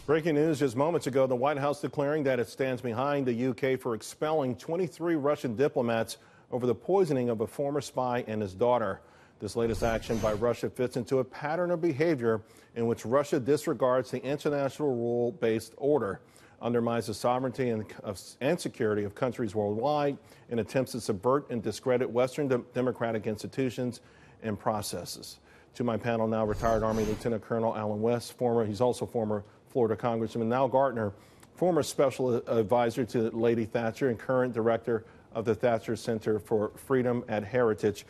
Breaking news just moments ago, the White House declaring that it stands behind the UK for expelling 23 Russian diplomats over the poisoning of a former spy and his daughter. This latest action by Russia fits into a pattern of behavior in which Russia disregards the international rule-based order, undermines the sovereignty and security of countries worldwide, and attempts to subvert and discredit Western democratic institutions and processes. To my panel now, retired Army Lieutenant Colonel Alan West, he's also former Florida Congressman Nile Gardiner, former special advisor to Lady Thatcher and current director of the Thatcher Center for Freedom and Heritage.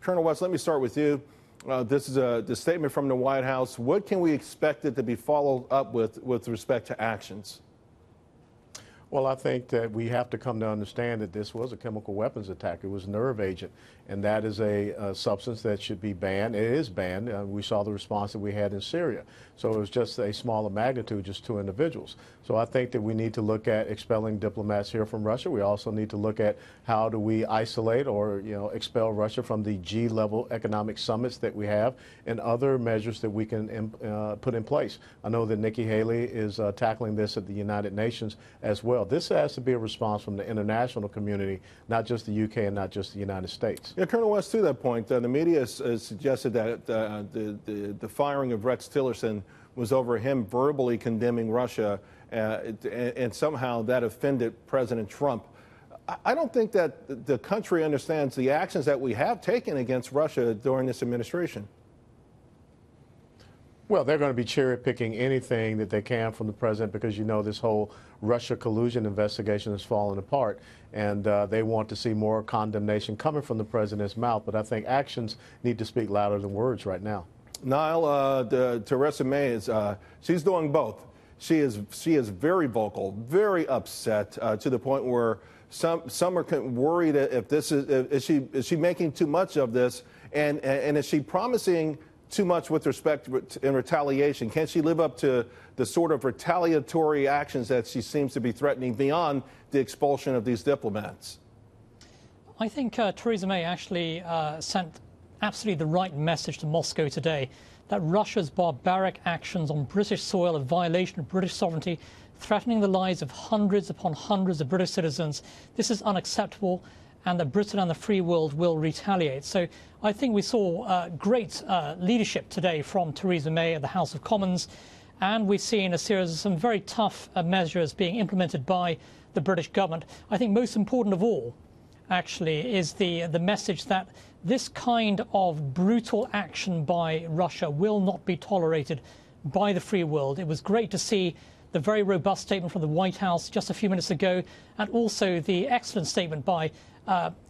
Colonel West, let me start with you. This is the statement from the White House. What can we expect it to be followed up with respect to actions? Well, I think that we have to come to understand that this was a chemical weapons attack. It was a nerve agent, and that is a substance that should be banned. It is banned. We saw the response that we had in Syria. So it was just a smaller magnitude, just two individuals. So I think that we need to look at expelling diplomats here from Russia. We also need to look at how do we isolate or expel Russia from the G-level economic summits that we have and other measures that we can put in place. I know that Nikki Haley is tackling this at the United Nations as well. This has to be a response from the international community, not just the UK and not just the United States. Yeah, Colonel West, to that point, the media has suggested that the firing of Rex Tillerson was over him verbally condemning Russia, and somehow that offended President Trump. I don't think that the country understands the actions that we have taken against Russia during this administration. Well, they're going to be cherry-picking anything that they can from the president because, this whole Russia collusion investigation has fallen apart, and they want to see more condemnation coming from the president's mouth. But I think actions need to speak louder than words right now. Niall, Theresa May she's doing both. She is very vocal, very upset, to the point where some are worried if this is she making too much of this, and is she promising too much with respect in retaliation? Can she live up to the sort of retaliatory actions that she seems to be threatening beyond the expulsion of these diplomats? I think Theresa May actually sent absolutely the right message to Moscow today, that Russia's barbaric actions on British soil, a violation of British sovereignty, threatening the lives of hundreds upon hundreds of British citizens, this is unacceptable, and that Britain and the free world will retaliate. So I think we saw great leadership today from Theresa May at the House of Commons, and we've seen a series of some very tough measures being implemented by the British government. I think most important of all, actually, is the message that this kind of brutal action by Russia will not be tolerated by the free world. It was great to see the very robust statement from the White House just a few minutes ago, and also the excellent statement by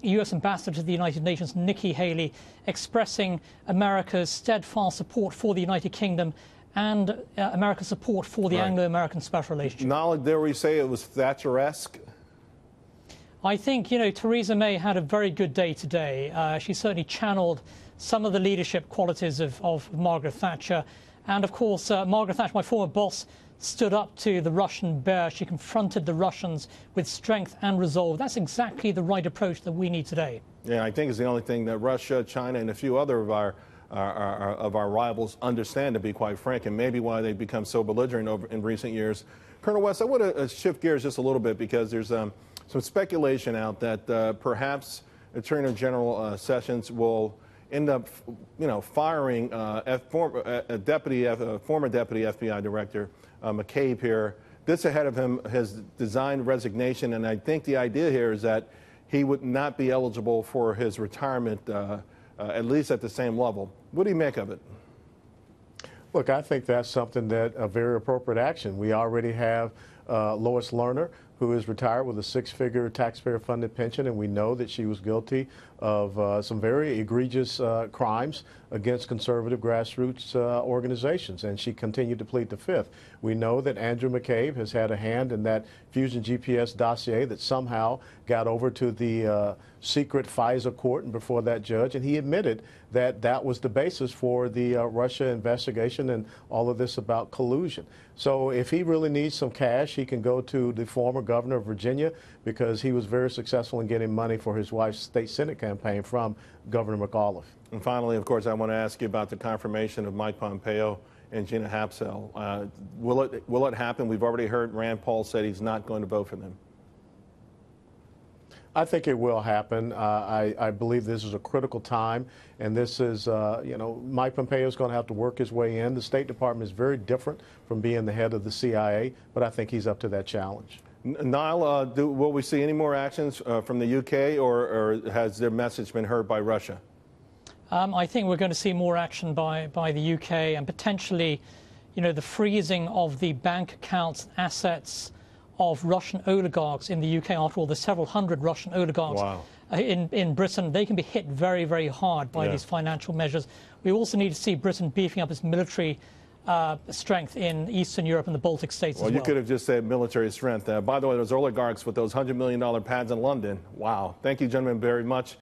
U.S. Ambassador to the United Nations, Nikki Haley, expressing America's steadfast support for the United Kingdom and America's support for the Anglo-American special relationship. Niall, dare we say it was Thatcher-esque? I think, Theresa May had a very good day today. She certainly channeled some of the leadership qualities of Margaret Thatcher. And, of course, Margaret Thatcher, my former boss, stood up to the Russian bear. She confronted the Russians with strength and resolve. That's exactly the right approach that we need today. Yeah, I think it's the only thing that Russia, China, and a few other of our rivals understand, to be quite frank, and maybe why they've become so belligerent in recent years. Colonel West, I want to shift gears just a little bit because there's some speculation out that perhaps Attorney General Sessions will end up, firing former deputy FBI Director McCabe here. This ahead of him has designed resignation, and I think the idea here is that he would not be eligible for his retirement, at least at the same level. What do you make of it? Look, I think that's something that a very appropriate action. We already have Lois Lerner, who is retired with a six-figure taxpayer-funded pension, and we know that she was guilty of some very egregious crimes against conservative grassroots organizations, and she continued to plead the fifth. We know that Andrew McCabe has had a hand in that Fusion GPS dossier that somehow got over to the secret FISA court and before that judge, and he admitted that that was the basis for the Russia investigation and all of this about collusion. So if he really needs some cash, he can go to the former governor of Virginia, because he was very successful in getting money for his wife's state senate campaign from Governor McAuliffe. And finally, of course, I want to ask you about the confirmation of Mike Pompeo and Gina Haspel. Will it happen? We've already heard Rand Paul said he's not going to vote for them. I think it will happen. I believe this is a critical time, and this is, Mike Pompeo is going to have to work his way in. The State Department is very different from being the head of the CIA, but I think he's up to that challenge. Nile, will we see any more actions from the UK, or has their message been heard by Russia? I think we're going to see more action by the UK, and potentially, the freezing of the bank accounts, assets of Russian oligarchs in the UK. After all, there's several hundred Russian oligarchs in Britain. They can be hit very, very hard by these financial measures. We also need to see Britain beefing up its military strength in Eastern Europe and the Baltic states as well. You could have just said military strength. By the way, those oligarchs with those $100 million pads in London. Wow. Thank you, gentlemen, very much.